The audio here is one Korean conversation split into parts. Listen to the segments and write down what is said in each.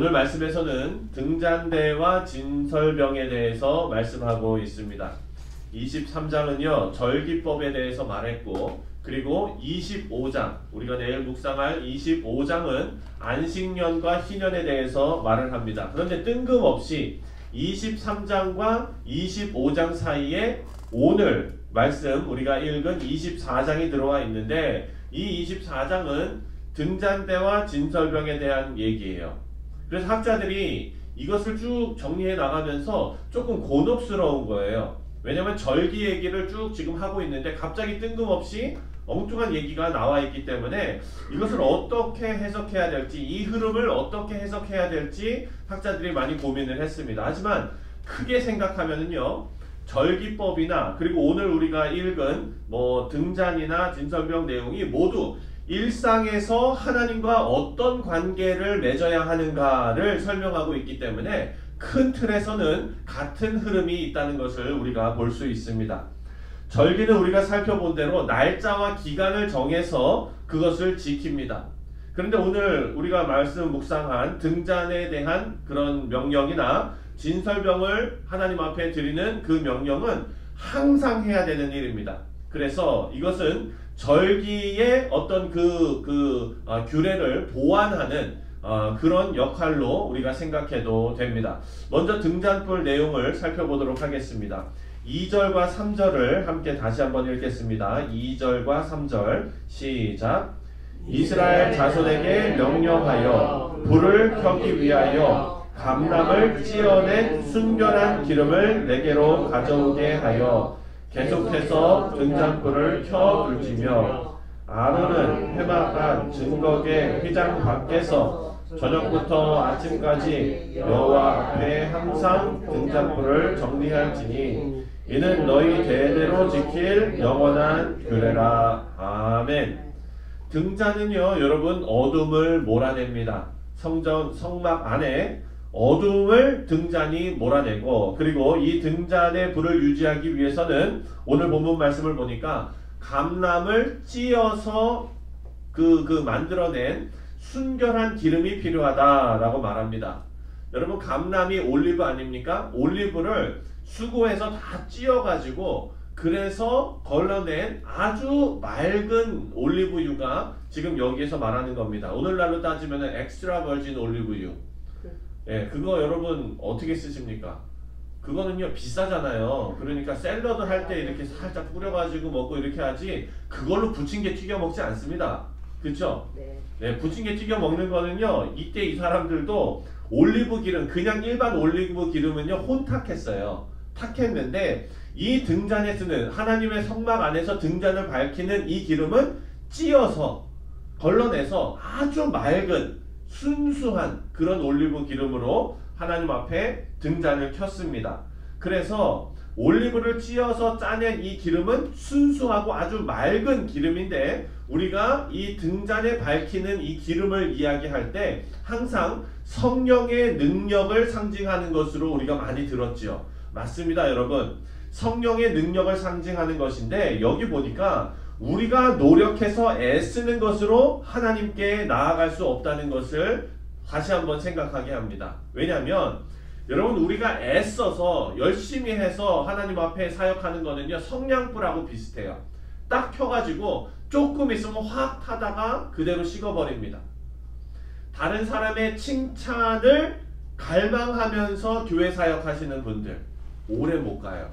오늘 말씀에서는 등잔대와 진설병에 대해서 말씀하고 있습니다. 23장은요 절기법에 대해서 말했고, 그리고 25장, 우리가 내일 묵상할 25장은 안식년과 희년에 대해서 말을 합니다. 그런데 뜬금없이 23장과 25장 사이에 오늘 말씀 우리가 읽은 24장이 들어와 있는데, 이 24장은 등잔대와 진설병에 대한 얘기예요. 그래서 학자들이 이것을 쭉 정리해 나가면서 조금 곤혹스러운 거예요. 왜냐면 절기 얘기를 쭉 지금 하고 있는데 갑자기 뜬금없이 엉뚱한 얘기가 나와 있기 때문에 이것을 어떻게 해석해야 될지, 이 흐름을 어떻게 해석해야 될지 학자들이 많이 고민을 했습니다. 하지만 크게 생각하면은요, 절기법이나 그리고 오늘 우리가 읽은 등잔이나 진설병 내용이 모두 일상에서 하나님과 어떤 관계를 맺어야 하는가를 설명하고 있기 때문에 큰 틀에서는 같은 흐름이 있다는 것을 우리가 볼 수 있습니다. 절기는 우리가 살펴본 대로 날짜와 기간을 정해서 그것을 지킵니다. 그런데 오늘 우리가 말씀 묵상한 등잔에 대한 그런 명령이나 진설병을 하나님 앞에 드리는 그 명령은 항상 해야 되는 일입니다. 그래서 이것은 절기의 어떤 규례를 보완하는 그런 역할로 우리가 생각해도 됩니다. 먼저 등잔불 내용을 살펴보도록 하겠습니다. 2절과 3절을 함께 다시 한번 읽겠습니다. 2절과 3절 시작. 이스라엘 자손에게 명령하여 불을 켜기 위하여 감람을 찧어낸 순결한 기름을 내게로 가져오게 하여 계속해서 등잔불을 켜 불지며, 아론은 회막한 증거계 휘장 밖에서 저녁부터 아침까지 여호와 앞에 항상 등잔불을 정리할지니 이는 너희 대대로 지킬 영원한 규례라. 아멘. 등잔은요 여러분 어둠을 몰아냅니다. 성막 안에 어둠을 등잔이 몰아내고, 그리고 이 등잔의 불을 유지하기 위해서는 오늘 본문 말씀을 보니까 감람을 찧어서 만들어낸 순결한 기름이 필요하다라고 말합니다. 여러분, 감람이 올리브 아닙니까? 올리브를 수고해서 다 찧어가지고 그래서 걸러낸 아주 맑은 올리브유가 지금 여기에서 말하는 겁니다. 오늘날로 따지면 엑스트라 버진 올리브유. 예, 그거 여러분 어떻게 쓰십니까? 그거는요 비싸잖아요. 그러니까 샐러드 할 때 이렇게 살짝 뿌려가지고 먹고 이렇게 하지, 그걸로 부침개 튀겨 먹지 않습니다. 그쵸? 네, 부침개 튀겨 먹는 거는요, 이때 이 사람들도 올리브 기름, 그냥 일반 올리브 기름은요 혼탁했어요. 탁했는데 이 등잔에 쓰는, 하나님의 성막 안에서 등잔을 밝히는 이 기름은 찧어서 걸러내서 아주 맑은 순수한 그런 올리브 기름으로 하나님 앞에 등잔을 켰습니다. 그래서 올리브를 찧어서 짜낸 이 기름은 순수하고 아주 맑은 기름인데, 우리가 이 등잔에 밝히는 이 기름을 이야기할 때 항상 성령의 능력을 상징하는 것으로 우리가 많이 들었죠. 맞습니다, 여러분. 성령의 능력을 상징하는 것인데, 여기 보니까 우리가 노력해서 애쓰는 것으로 하나님께 나아갈 수 없다는 것을 다시 한번 생각하게 합니다. 왜냐하면 여러분, 우리가 애써서 열심히 해서 하나님 앞에 사역하는 거는요 성냥불하고 비슷해요. 딱 켜가지고 조금 있으면 확 타다가 그대로 식어버립니다. 다른 사람의 칭찬을 갈망하면서 교회 사역하시는 분들 오래 못 가요.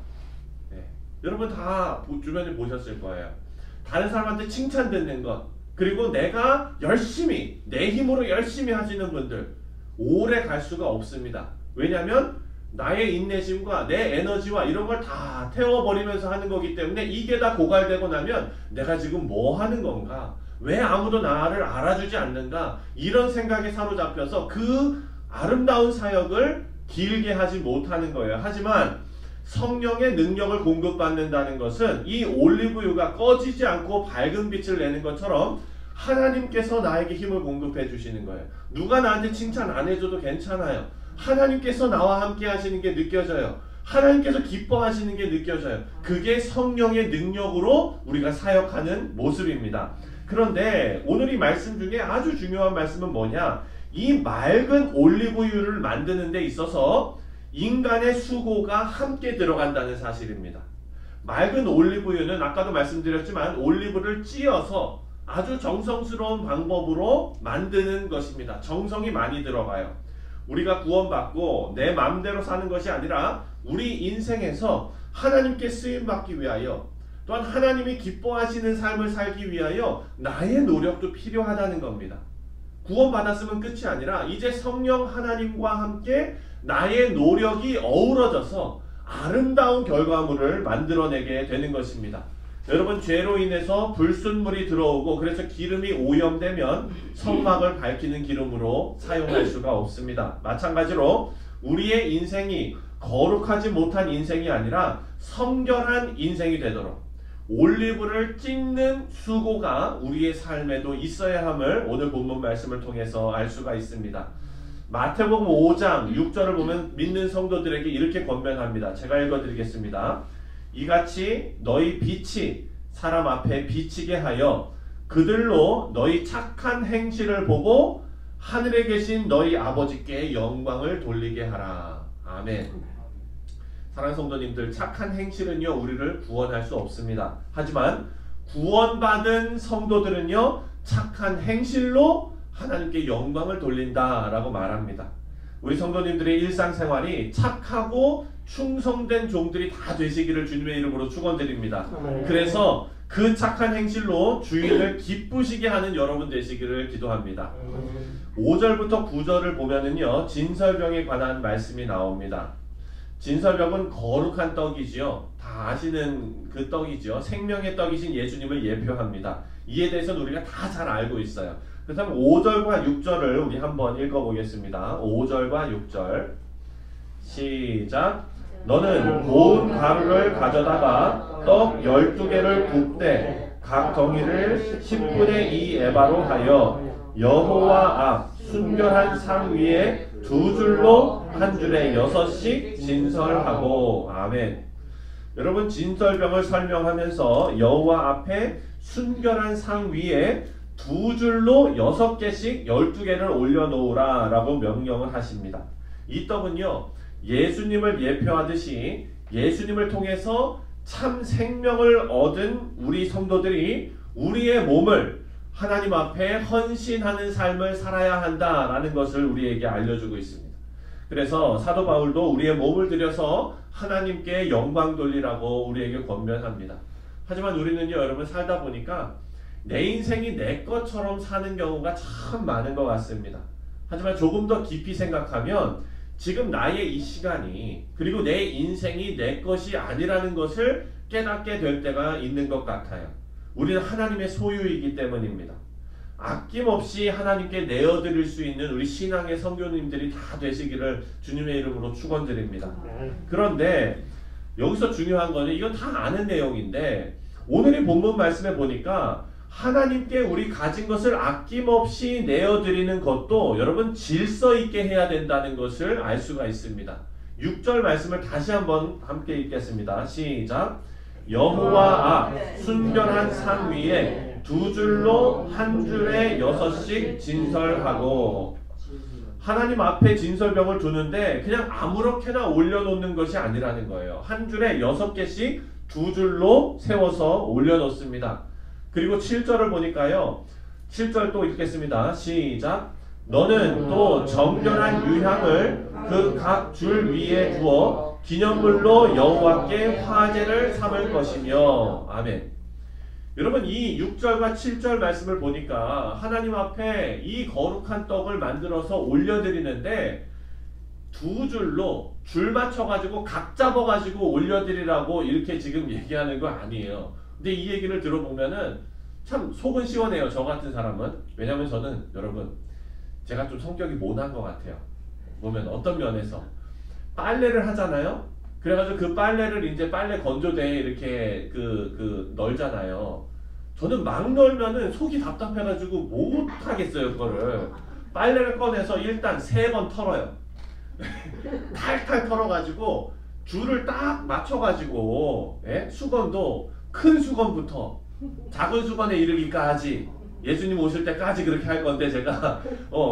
네. 여러분 다 주변에 보셨을 거예요. 다른 사람한테 칭찬 듣는 것, 그리고 내가 열심히 내 힘으로 열심히 하시는 분들 오래 갈 수가 없습니다. 왜냐하면 나의 인내심과 내 에너지와 이런 걸 다 태워버리면서 하는 거기 때문에 이게 다 고갈되고 나면 내가 지금 뭐 하는 건가, 왜 아무도 나를 알아주지 않는가, 이런 생각에 사로잡혀서 그 아름다운 사역을 길게 하지 못하는 거예요. 하지만 성령의 능력을 공급받는다는 것은 이 올리브유가 꺼지지 않고 밝은 빛을 내는 것처럼 하나님께서 나에게 힘을 공급해 주시는 거예요. 누가 나한테 칭찬 안 해줘도 괜찮아요. 하나님께서 나와 함께 하시는 게 느껴져요. 하나님께서 기뻐하시는 게 느껴져요. 그게 성령의 능력으로 우리가 사역하는 모습입니다. 그런데 오늘 이 말씀 중에 아주 중요한 말씀은 뭐냐? 이 맑은 올리브유를 만드는 데 있어서 인간의 수고가 함께 들어간다는 사실입니다. 맑은 올리브유는 아까도 말씀드렸지만 올리브를 찧어서 아주 정성스러운 방법으로 만드는 것입니다. 정성이 많이 들어가요. 우리가 구원받고 내 마음대로 사는 것이 아니라 우리 인생에서 하나님께 쓰임받기 위하여 또한 하나님이 기뻐하시는 삶을 살기 위하여 나의 노력도 필요하다는 겁니다. 구원받았으면 끝이 아니라 이제 성령 하나님과 함께 나의 노력이 어우러져서 아름다운 결과물을 만들어내게 되는 것입니다. 여러분, 죄로 인해서 불순물이 들어오고 그래서 기름이 오염되면 성막을 밝히는 기름으로 사용할 수가 없습니다. 마찬가지로 우리의 인생이 거룩하지 못한 인생이 아니라 성결한 인생이 되도록 올리브를 찢는 수고가 우리의 삶에도 있어야 함을 오늘 본문 말씀을 통해서 알 수가 있습니다. 마태복음 5장 6절을 보면 믿는 성도들에게 이렇게 권면합니다. 제가 읽어드리겠습니다. 이같이 너희 빛이 사람 앞에 비치게 하여 그들로 너희 착한 행실을 보고 하늘에 계신 너희 아버지께 영광을 돌리게 하라. 아멘. 사랑하는 성도님들, 착한 행실은요 우리를 구원할 수 없습니다. 하지만 구원받은 성도들은요 착한 행실로 하나님께 영광을 돌린다라고 말합니다. 우리 성도님들의 일상생활이 착하고 충성된 종들이 다 되시기를 주님의 이름으로 축원드립니다. 그래서 그 착한 행실로 주인을 기쁘시게 하는 여러분 되시기를 기도합니다. 5절부터 9절을 보면은요 진설병에 관한 말씀이 나옵니다. 진설병은 거룩한 떡이지요. 다 아시는 그 떡이죠. 생명의 떡이신 예수님을 예표합니다. 이에 대해서는 우리가 다 잘 알고 있어요. 그렇다면 5절과 6절을 우리 한번 읽어보겠습니다. 5절과 6절 시작. 너는 고운 가루를 가져다가 떡 12개를 굽되 각 덩이를 10분의 2 에바로 하여 여호와 앞 순결한 상 위에 두 줄로 한 줄에 6씩 진설하고. 아멘. 여러분, 진설병을 설명하면서 여호와 앞에 순결한 상 위에 두 줄로 6개씩 12개를 올려놓으라 라고 명령을 하십니다. 이 떡은요 예수님을 예표하듯이 예수님을 통해서 참 생명을 얻은 우리 성도들이 우리의 몸을 하나님 앞에 헌신하는 삶을 살아야 한다라는 것을 우리에게 알려주고 있습니다. 그래서 사도 바울도 우리의 몸을 들여서 하나님께 영광 돌리라고 우리에게 권면합니다. 하지만 우리는요 여러분 살다 보니까 내 인생이 내 것처럼 사는 경우가 참 많은 것 같습니다. 하지만 조금 더 깊이 생각하면 지금 나의 이 시간이 그리고 내 인생이 내 것이 아니라는 것을 깨닫게 될 때가 있는 것 같아요. 우리는 하나님의 소유이기 때문입니다. 아낌없이 하나님께 내어드릴 수 있는 우리 신앙의 성도님들이 다 되시기를 주님의 이름으로 축원드립니다. 그런데 여기서 중요한 거는 이건 다 아는 내용인데 오늘의 본문 말씀에 보니까 하나님께 우리 가진 것을 아낌없이 내어드리는 것도 여러분 질서 있게 해야 된다는 것을 알 수가 있습니다. 6절 말씀을 다시 한번 함께 읽겠습니다. 시작. 여호와 앞 순결한 상 위에 두 줄로 한 줄에 6씩 진설하고. 하나님 앞에 진설병을 두는데 그냥 아무렇게나 올려놓는 것이 아니라는 거예요. 한 줄에 6개씩 두 줄로 세워서 올려놓습니다. 그리고 7절을 보니까요 7절 또 읽겠습니다. 시작. 너는 또 정결한 유향을 그 각 줄 위에 두어 기념물로 여호와께 화제를 삼을 것이며. 아멘. 여러분, 이 6절과 7절 말씀을 보니까 하나님 앞에 이 거룩한 떡을 만들어서 올려드리는데 두 줄로 줄 맞춰가지고 각 잡아가지고 올려드리라고 이렇게 지금 얘기하는 거 아니에요. 근데 이 얘기를 들어보면은 참 속은 시원해요. 저 같은 사람은. 왜냐면 저는 여러분 제가 좀 성격이 모난 것 같아요. 보면 어떤 면에서 빨래를 하잖아요. 그래가지고 그 빨래를 이제 빨래 건조대에 이렇게 널잖아요. 저는 막 널면은 속이 답답해가지고 못 하겠어요. 그거를 빨래를 꺼내서 일단 3번 털어요. 탈탈 털어가지고 줄을 딱 맞춰가지고 수건도 큰 수건부터 작은 수건에 이르기까지 예수님 오실 때까지 그렇게 할 건데 제가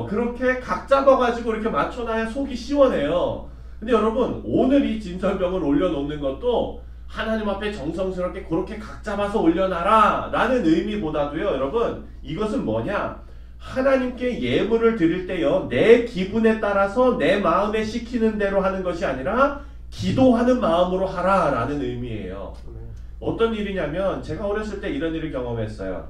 그렇게 각 잡아가지고 이렇게 맞춰놔야 속이 시원해요. 근데 여러분 오늘 이 진설병을 올려놓는 것도 하나님 앞에 정성스럽게 그렇게 각 잡아서 올려놔라 라는 의미보다도요, 여러분 이것은 뭐냐, 하나님께 예물을 드릴 때요 내 기분에 따라서 내 마음에 시키는 대로 하는 것이 아니라 기도하는 마음으로 하라 라는 의미예요. 어떤 일이냐면 제가 어렸을 때 이런 일을 경험했어요.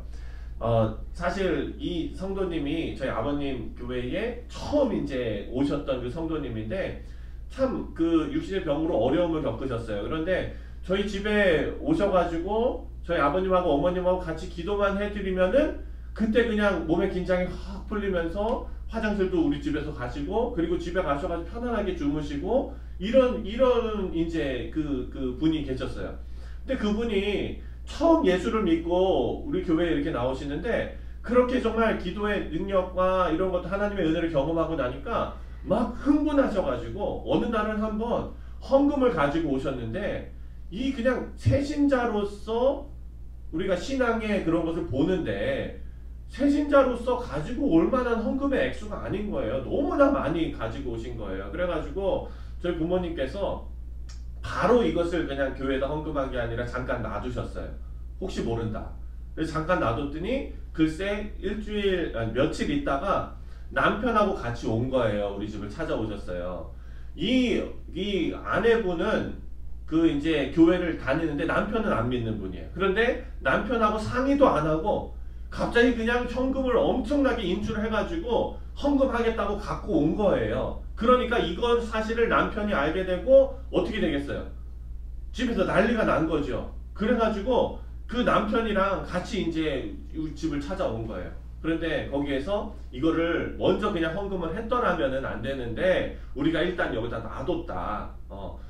사실 이 성도님이 저희 아버님 교회에 처음 이제 오셨던 그 성도님인데 참 그 육신의 병으로 어려움을 겪으셨어요. 그런데 저희 집에 오셔가지고 저희 아버님하고 어머님하고 같이 기도만 해드리면은 그때 그냥 몸의 긴장이 확 풀리면서 화장실도 우리 집에서 가시고 그리고 집에 가셔가지고 편안하게 주무시고 이런 이제 그 분이 계셨어요. 근데 그분이 처음 예수를 믿고 우리 교회에 이렇게 나오시는데 그렇게 정말 기도의 능력과 이런 것도 하나님의 은혜를 경험하고 나니까 막 흥분하셔가지고 어느 날은 한번 헌금을 가지고 오셨는데 이 그냥 새신자로서 우리가 신앙의 그런 것을 보는데 새신자로서 가지고 올 만한 헌금의 액수가 아닌 거예요. 너무나 많이 가지고 오신 거예요. 그래가지고 저희 부모님께서 바로 이것을 그냥 교회에다 헌금한 게 아니라 잠깐 놔두셨어요. 혹시 모른다. 그래서 잠깐 놔뒀더니 글쎄 며칠 있다가 남편하고 같이 온 거예요. 우리 집을 찾아오셨어요. 이 아내분은 그 이제 교회를 다니는데 남편은 안 믿는 분이에요. 그런데 남편하고 상의도 안 하고 갑자기 그냥 현금을 엄청나게 인출을 해가지고 헌금하겠다고 갖고 온 거예요. 그러니까 이건 사실을 남편이 알게 되고 어떻게 되겠어요? 집에서 난리가 난 거죠. 그래가지고 그 남편이랑 같이 이제 집을 찾아온 거예요. 그런데 거기에서 이거를 먼저 그냥 헌금을 했더라면은 안 되는데 우리가 일단 여기다 놔뒀다.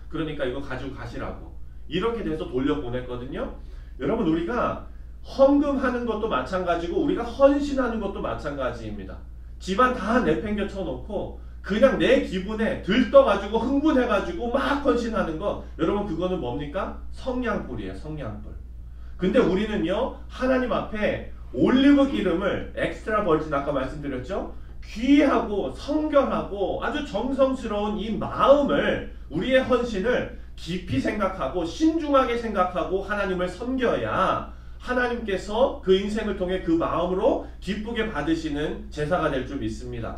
그러니까 이거 가지고 가시라고. 이렇게 돼서 돌려보냈거든요. 여러분 우리가 헌금하는 것도 마찬가지고 우리가 헌신하는 것도 마찬가지입니다. 집안 다 내팽겨 쳐놓고 그냥 내 기분에 들떠가지고 흥분해가지고 막 헌신하는 거, 여러분 그거는 뭡니까? 성냥불이에요. 성냥불. 근데 우리는요 하나님 앞에 올리브 기름을 엑스트라 버진 아까 말씀드렸죠? 귀하고 성결하고 아주 정성스러운 이 마음을, 우리의 헌신을 깊이 생각하고 신중하게 생각하고 하나님을 섬겨야 하나님께서 그 인생을 통해 그 마음으로 기쁘게 받으시는 제사가 될 줄 믿습니다.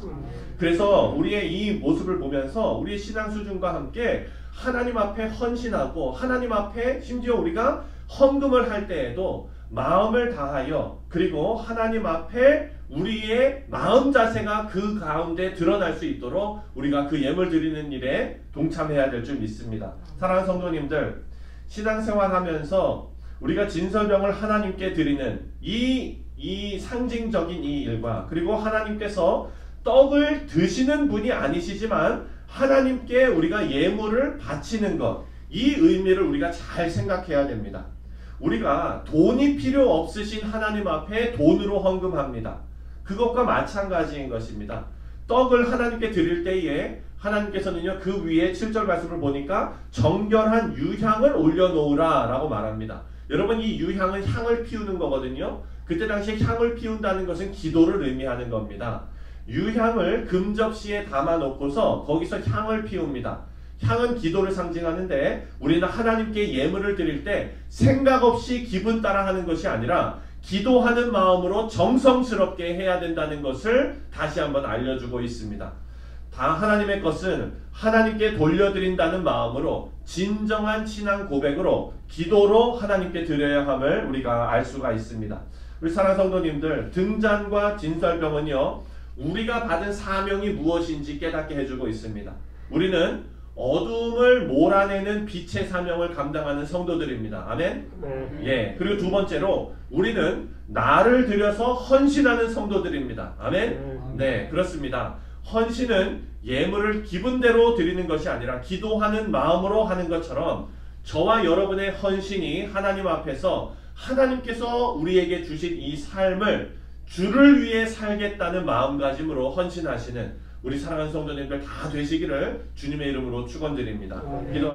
그래서 우리의 이 모습을 보면서 우리의 신앙 수준과 함께 하나님 앞에 헌신하고 하나님 앞에 심지어 우리가 헌금을 할 때에도 마음을 다하여 그리고 하나님 앞에 우리의 마음 자세가 그 가운데 드러날 수 있도록 우리가 그 예물 드리는 일에 동참해야 될 줄 믿습니다. 사랑하는 성도님들, 신앙생활하면서 우리가 진설병을 하나님께 드리는 이 상징적인 이 일과 그리고 하나님께서 떡을 드시는 분이 아니시지만 하나님께 우리가 예물을 바치는 것, 이 의미를 우리가 잘 생각해야 됩니다. 우리가 돈이 필요 없으신 하나님 앞에 돈으로 헌금합니다. 그것과 마찬가지인 것입니다. 떡을 하나님께 드릴 때에 하나님께서는요 그 위에 7절 말씀을 보니까 정결한 유향을 올려놓으라 라고 말합니다. 여러분 이 유향은 향을 피우는 거거든요. 그때 당시에 향을 피운다는 것은 기도를 의미하는 겁니다. 유향을 금접시에 담아 놓고서 거기서 향을 피웁니다. 향은 기도를 상징하는데 우리는 하나님께 예물을 드릴 때 생각 없이 기분 따라 하는 것이 아니라 기도하는 마음으로 정성스럽게 해야 된다는 것을 다시 한번 알려주고 있습니다. 다 하나님의 것은 하나님께 돌려드린다는 마음으로 진정한 신앙 고백으로 기도로 하나님께 드려야 함을 우리가 알 수가 있습니다. 우리 사랑하는 성도님들, 등잔과 진설병은요 우리가 받은 사명이 무엇인지 깨닫게 해주고 있습니다. 우리는 어둠을 몰아내는 빛의 사명을 감당하는 성도들입니다. 아멘? 예. 그리고 두 번째로 우리는 나를 들여서 헌신하는 성도들입니다. 아멘? 네, 그렇습니다. 헌신은 예물을 기분대로 드리는 것이 아니라 기도하는 마음으로 하는 것처럼 저와 여러분의 헌신이 하나님 앞에서 하나님께서 우리에게 주신 이 삶을 주를 위해 살겠다는 마음가짐으로 헌신하시는 우리 사랑하는 성도님들 다 되시기를 주님의 이름으로 축원드립니다. 기도